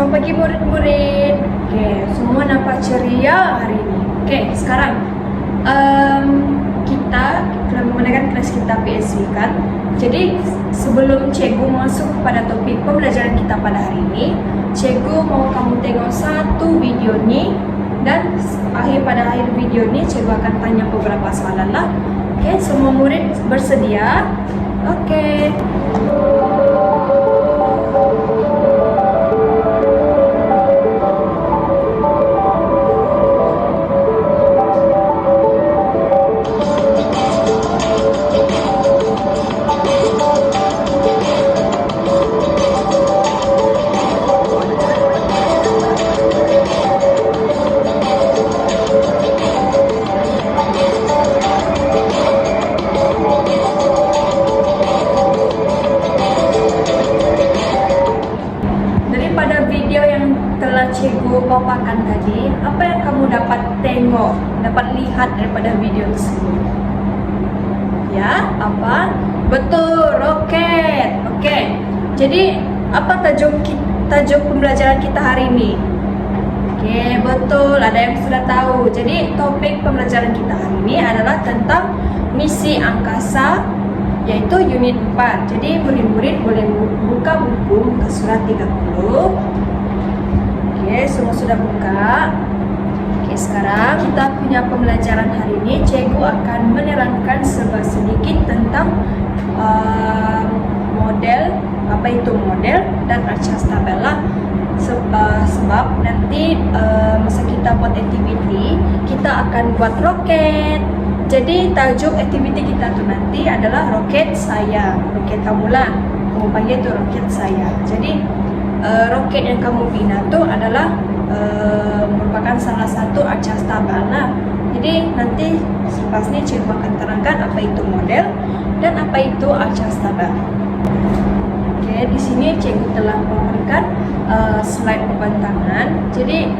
Selamat pagi murid-murid. Oke, semua nampak ceria hari ini. Oke, sekarang kita telah menggunakan kelas kita PSC kan. Jadi sebelum cikgu masuk kepada topik pembelajaran kita pada hari ini, cikgu mau kamu tengok satu video ni, dan pada akhir video ni cikgu akan tanya beberapa soalan lah. Oke, semua murid bersedia? Oke. Daripada video yang telah cikgu paparkan tadi, apa yang kamu dapat tengok, dapat lihat daripada video tersebut? Ya, apa? Betul, roket. Oke. Jadi, apa tajuk pembelajaran kita hari ini? Oke, betul. Ada yang sudah tahu. Jadi, topik pembelajaran kita hari ini adalah tentang misi angkasa, yaitu unit 4. Jadi murid-murid boleh buka buku ke surat 30. Oke, semua sudah buka. Oke, sekarang kita punya pembelajaran hari ini. Cikgu akan menerangkan sedikit tentang model, apa itu model dan arcas tabela. Sebab nanti masa kita buat aktiviti, kita akan buat roket. Jadi tajuk aktiviti kita tu nanti adalah roket saya, roket kamu lah. Kamu panggil tu roket saya. Jadi roket yang kamu bina tu adalah merupakan salah satu arcas tabela. Jadi nanti selepas ni cikgu akan terangkan apa itu model dan apa itu arcas tabela. Oke, di sini cikgu telah memberikan slide pembentangan. Jadi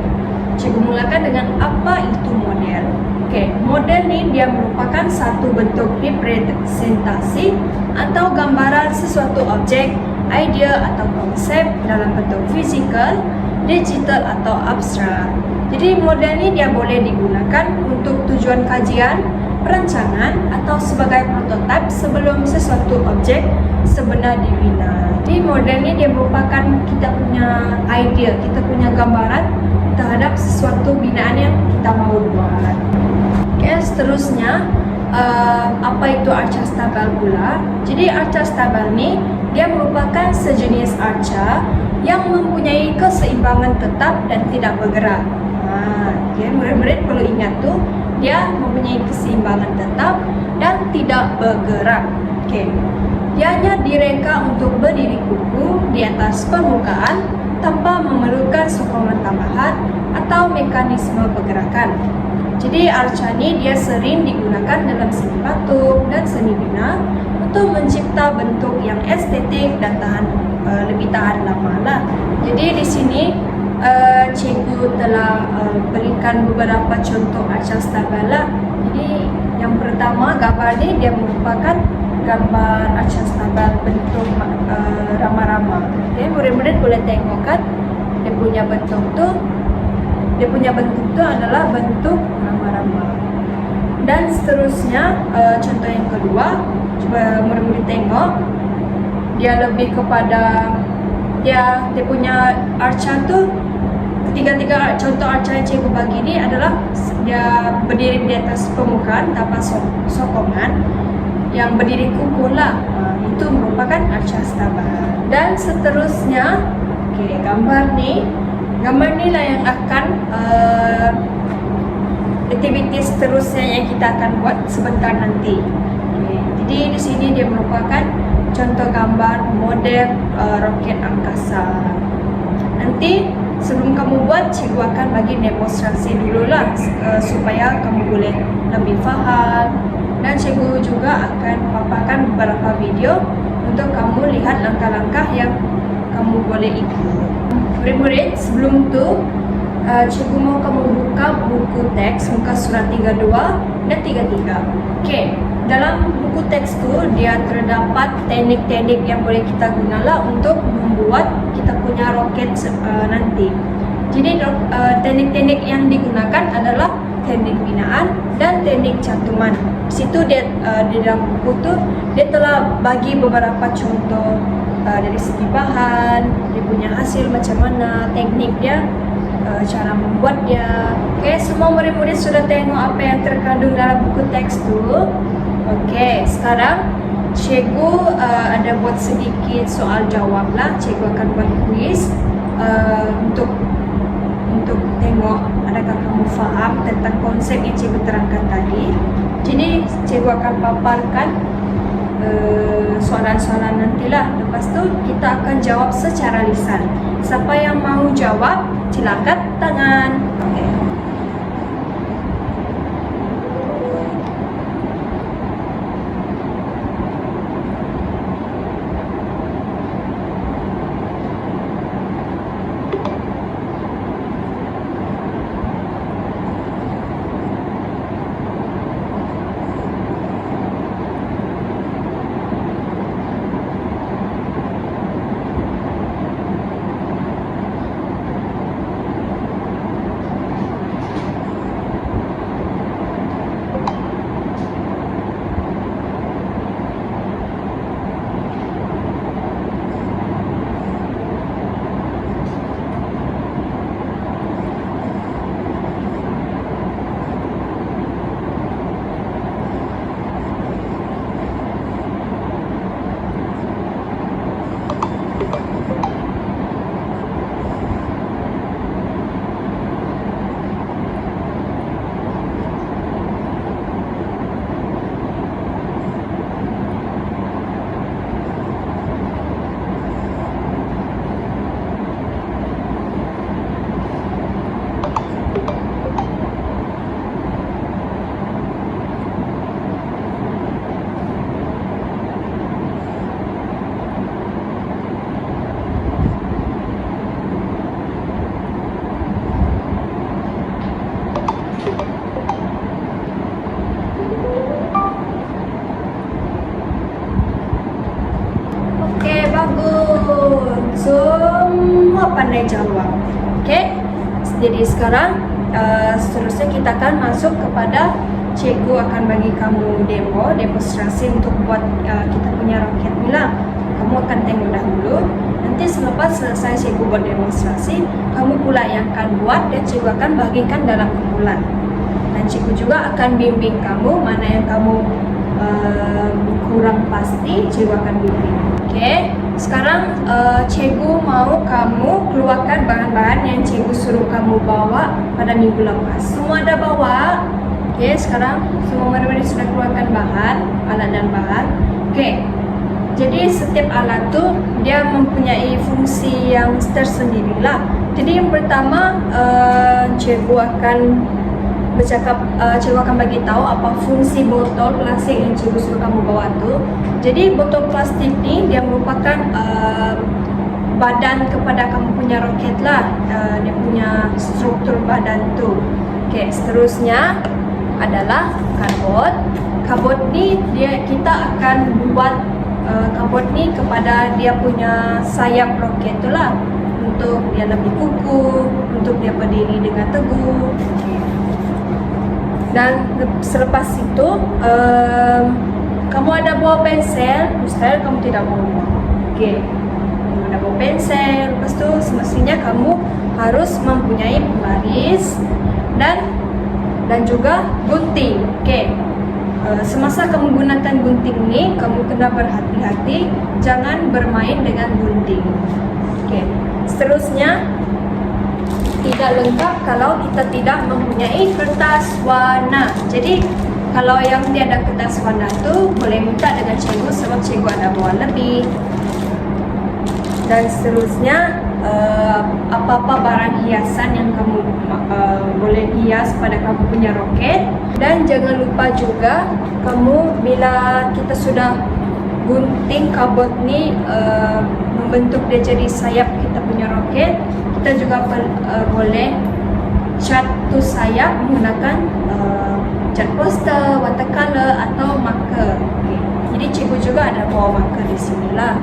cikgu mulakan dengan apa itu model. Oke, model ni dia merupakan satu bentuk representasi atau gambaran sesuatu objek, idea atau konsep dalam bentuk fizikal, digital atau abstrak. Jadi model ni dia boleh digunakan untuk tujuan kajian, perancangan atau sebagai prototipe sebelum sesuatu objek sebenar dibina. Jadi model ni dia merupakan kita punya idea, kita punya gambaran terhadap sesuatu binaan yang kita mau buat. Oke, seterusnya apa itu arcas tabel pula? Jadi arcas tabel ni dia merupakan sejenis arca yang mempunyai keseimbangan tetap dan tidak bergerak. Okay, murid-murid perlu ingat tu, dia mempunyai keseimbangan tetap dan tidak bergerak. Okay. Dianya direka untuk berdiri kukuh di atas permukaan tanpa memerlukan sokongan tambahan atau mekanisme pergerakan. Jadi arca ni dia sering digunakan dalam seni patung dan seni bina untuk mencipta bentuk yang estetik dan lebih tahan lama lah. Jadi di sini cikgu telah berikan beberapa contoh arcas tabela. Jadi yang pertama gambar ni dia merupakan gambar arcas tabel bentuk rama-rama. Okay, murid-murid boleh tengok kan dia punya bentuk tu adalah bentuk rama-rama. Dan seterusnya contoh yang kedua, cuba murid-murid tengok, dia lebih kepada dia punya arca tu, ketiga-tiga contoh arca yang cikgu bagi ni adalah dia berdiri di atas permukaan tanpa sokongan, yang berdiri kukuh lah. Itu merupakan arcas tabel. Dan seterusnya, okay, gambar ni lah yang akan aktiviti seterusnya yang kita akan buat sebentar nanti. Okay. Jadi di sini dia merupakan contoh gambar model roket angkasa. Nanti sebelum kamu buat, cikgu akan bagi demonstrasi dulu lah supaya kamu boleh lebih faham. Dan cikgu juga akan paparkan beberapa video untuk kamu lihat langkah-langkah yang kamu boleh ikut. Murid-murid, sebelum tu cikgu mau kamu buka buku teks muka surat 32 dan 33. Okey, dalam buku teks tu dia terdapat teknik-teknik yang boleh kita gunalah untuk membuat kita punya roket nanti. Jadi teknik-teknik yang digunakan adalah teknik binaan dan teknik cantuman. Di situ dia di dalam buku tu dia telah bagi beberapa contoh dari segi bahan, dia punya hasil macam mana, teknik dia, cara membuat dia. Oke, semua murid-murid sudah tengok apa yang terkandung dalam buku teks tu. Oke, sekarang cikgu ada buat sedikit soal jawab lah. Cikgu akan buat kuis untuk tengok adakah kamu faham tentang konsep yang cikgu terangkan tadi. Jadi cikgu akan paparkan soalan-soalan nantilah. Lepas tu kita akan jawab secara lisan. Siapa yang mau jawab, silakan tangan. Okay. Semua pandai jawab. Okay. Jadi sekarang seterusnya kita akan masuk kepada cikgu akan bagi kamu demonstrasi untuk buat kita punya roket ni lah. Kamu akan tengok dahulu. Nanti selepas selesai cikgu buat demonstrasi, kamu pula yang akan buat dan cikgu akan bagikan dalam kumpulan. Dan cikgu juga akan bimbing kamu mana yang kamu kurang pasti, cikgu akan bimbing. Okay. Sekarang cikgu mau kamu keluarkan bahan-bahan yang cikgu suruh kamu bawa pada minggu lepas. Semua ada bawa. Okay, sekarang semua murid-murid sudah keluarkan bahan, alat dan bahan. Okay. Jadi setiap alat tu dia mempunyai fungsi yang tersendirilah. Jadi yang pertama cikgu akan bercakap, cikgu akan bagi tahu apa fungsi botol plastik yang cikgu suruh kamu bawa tu. Jadi botol plastik ni dia merupakan badan kepada kamu punya roket lah, dia punya struktur badan tu. Okay, seterusnya adalah karbon. Karbon ni kita akan buat karbon ni kepada dia punya sayap roket tu lah, untuk dia lebih kukuh, untuk dia berdiri dengan teguh. Okay. Dan selepas itu kamu ada bawa pensel, mustahil kamu tidak bawa. Okey. Kamu ada bawa pensel, lepas tu semestinya kamu harus mempunyai pembaris dan juga gunting. Okey. Semasa kamu gunakan gunting ni, kamu kena berhati-hati jangan bermain dengan gunting. Okey. Seterusnya tidak lengkap kalau kita tidak mempunyai kertas warna. Jadi kalau yang tiada kertas warna tu boleh minta dengan cikgu sebab cikgu ada bawa lebih. Dan seterusnya apa-apa barang hiasan yang kamu boleh hias pada kamu punya roket. Dan jangan lupa juga kamu bila kita sudah gunting karbon ni membentuk dia jadi sayap kita punya roket, kita juga boleh cat tu sayap menggunakan cat poster, watercolor atau marker. Okay. Jadi cikgu juga ada bawa marker di sini lah.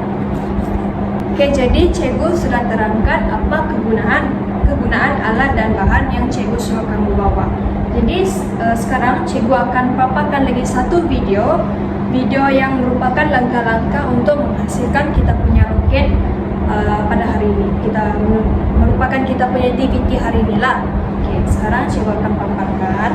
Oke, jadi Cikgu sudah terangkan apa kegunaan alat dan bahan yang Cikgu suruh kamu bawa. Jadi sekarang Cikgu akan paparkan lagi satu video yang merupakan langkah-langkah untuk menghasilkan kita punya roket pada hari ini. Kita merupakan kita punya activity hari ini lah. Oke, sekarang Cikgu akan paparkan.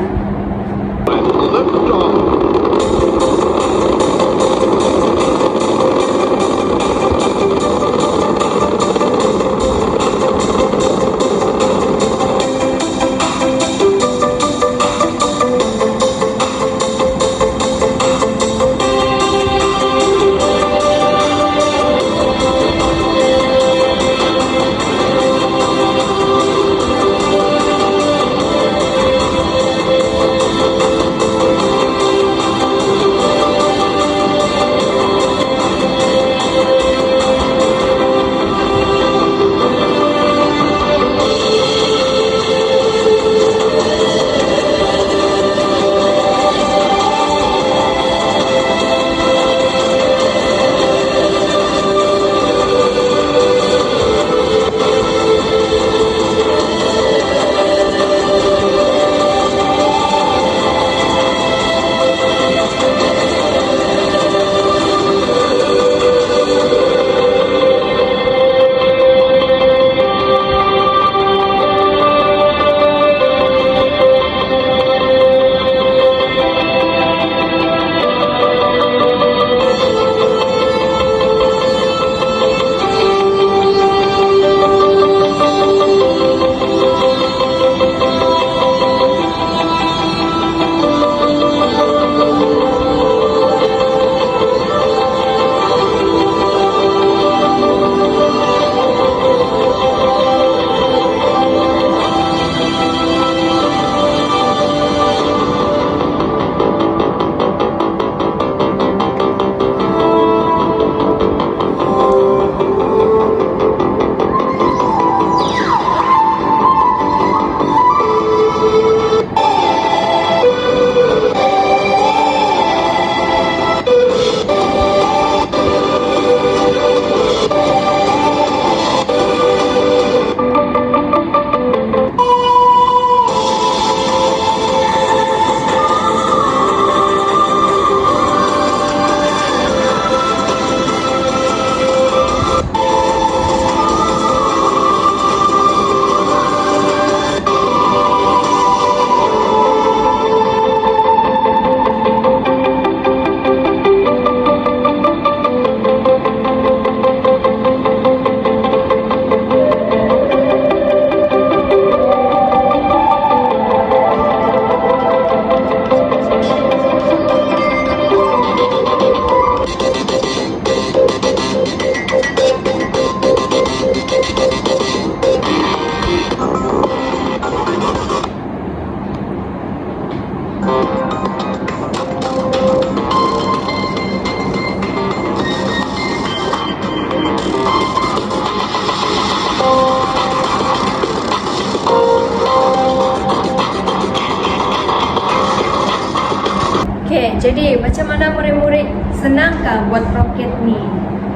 Oke, jadi macam mana murid-murid? Senangkah buat roket ni?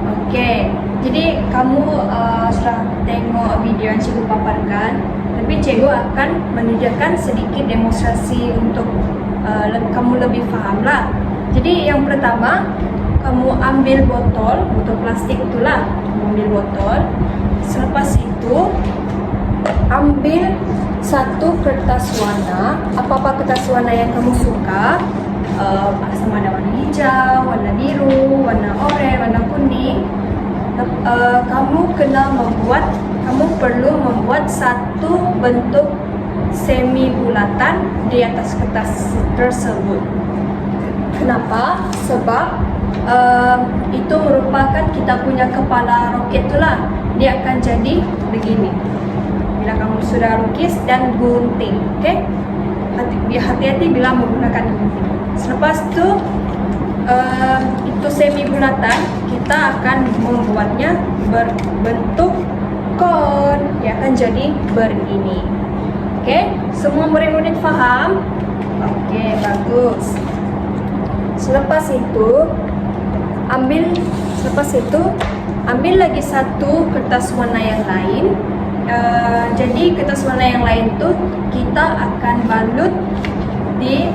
Oke, jadi kamu sudah tengok video yang Cikgu paparkan, tapi Cikgu akan menyediakan sedikit demonstrasi untuk kamu lebih faham lah. Jadi yang pertama, kamu ambil botol plastik itulah, ambil botol. Selepas itu, ambil satu kertas warna, apa-apa kertas warna yang kamu suka. Sama ada warna hijau, warna biru, warna oranye, warna kuning. Kamu perlu membuat satu bentuk semi bulatan di atas kertas tersebut. Kenapa? Sebab itu merupakan kita punya kepala roket itulah. Dia akan jadi begini bila kamu sudah lukis dan gunting. Oke? Hati-hati bila menggunakan gunting. Selepas itu semi bulatan, kita akan membuatnya berbentuk kon. Dia akan jadi begini. Oke, semua murid-murid faham? Oke, bagus. Selepas itu, ambil Lepas itu ambil lagi satu kertas warna yang lain. Jadi kertas warna yang lain tuh kita akan balut di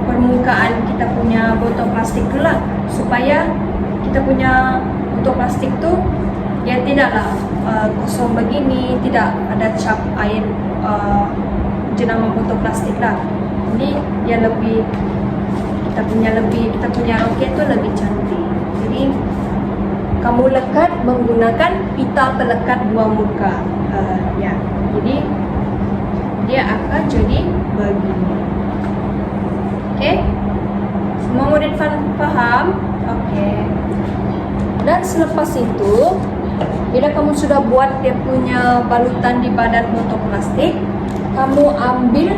permukaan kita punya botol plastik tu lah, supaya kita punya botol plastik tu ya tidaklah kosong begini, tidak ada cap air jenama botol plastik lah. Jadi dia lebih kita punya roket tu lebih cantik. Jadi kamu lekat menggunakan pita pelekat dua muka. Ya, jadi dia akan jadi begini. Okey, semua murid faham? Okey. Dan selepas itu, bila kamu sudah buat dia punya balutan di badan botol plastik, kamu ambil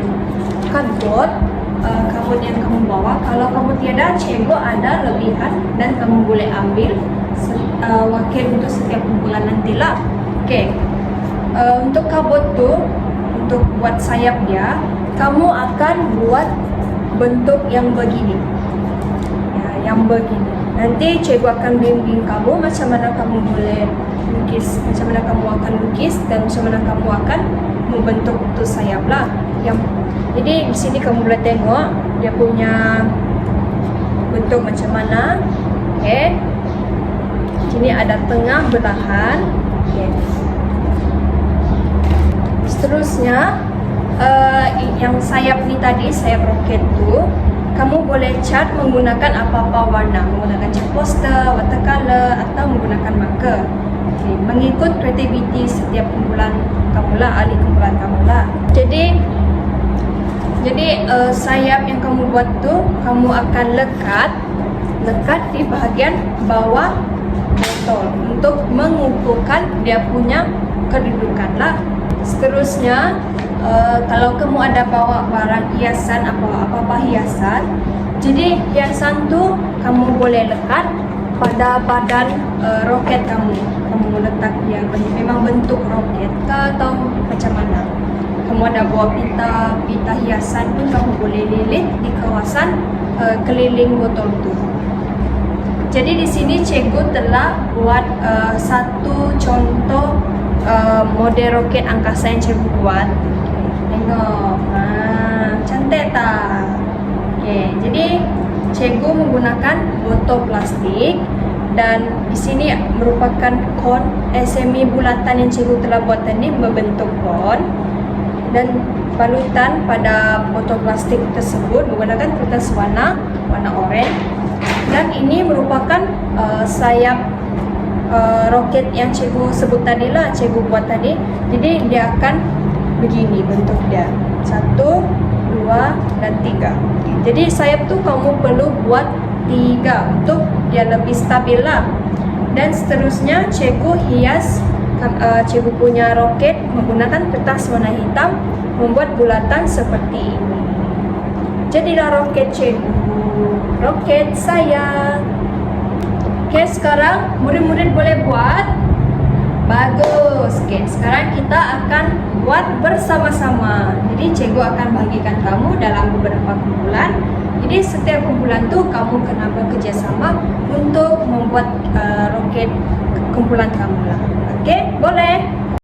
cardboard yang kamu bawa. Kalau kamu tiada, cikgu ada lebihan dan kamu boleh ambil wakil untuk setiap kumpulan nantilah. Okey. Untuk cardboard tu, untuk buat sayap dia, kamu akan buat bentuk yang begini. Ya, yang begini. Nanti cikgu akan bimbing kamu macam mana kamu boleh lukis, macam mana kamu akan lukis dan macam mana kamu akan membentuk tu sayap lah. Jadi di sini kamu boleh tengok dia punya bentuk macam mana. Okey. Sini ada tengah belahan. Okay. Seterusnya yang sayap ni tadi, sayap roket tu, kamu boleh cat menggunakan apa-apa warna, menggunakan cat poster, watercolor atau menggunakan marker. Okay. Mengikut kreativiti setiap kumpulan kamu lah, ahli kumpulan kamu lah. Jadi sayap yang kamu buat tu, kamu akan lekat di bahagian bawah botol untuk mengukuhkan dia punya kedudukan lah. Seterusnya, kalau kamu ada bawa barang hiasan, apa-apa hiasan, jadi hiasan tu kamu boleh lekat pada badan roket kamu. Kamu letak dia memang bentuk roket ke atau macam mana. Kamu ada bawa pita hiasan pun kamu boleh lilit di kawasan keliling botol tu. Jadi di sini cikgu telah buat satu contoh model roket angkasa yang cikgu buat. Tengok, cantik tak? Okay, jadi cikgu menggunakan botol plastik dan di sini merupakan kon semi bulatan yang cikgu telah buat tadi membentuk kon, dan balutan pada botol plastik tersebut menggunakan kertas warna oranye. Dan ini merupakan sayap roket yang cikgu sebut tadi lah, cikgu buat tadi. Jadi dia akan begini bentuk dia. 1, 2, dan 3. Jadi sayap tu kamu perlu buat 3 untuk dia lebih stabil lah. Dan seterusnya cikgu hias cikgu punya roket menggunakan kertas warna hitam, membuat bulatan seperti ini. Jadilah roket cikgu, roket saya. Okey, sekarang murid-murid boleh buat. Bagus. Okey, sekarang kita akan buat bersama-sama. Jadi cikgu akan bagikan kamu dalam beberapa kumpulan. Jadi setiap kumpulan tu kamu kena bekerjasama untuk membuat roket kumpulan kamu lah. Okey, boleh.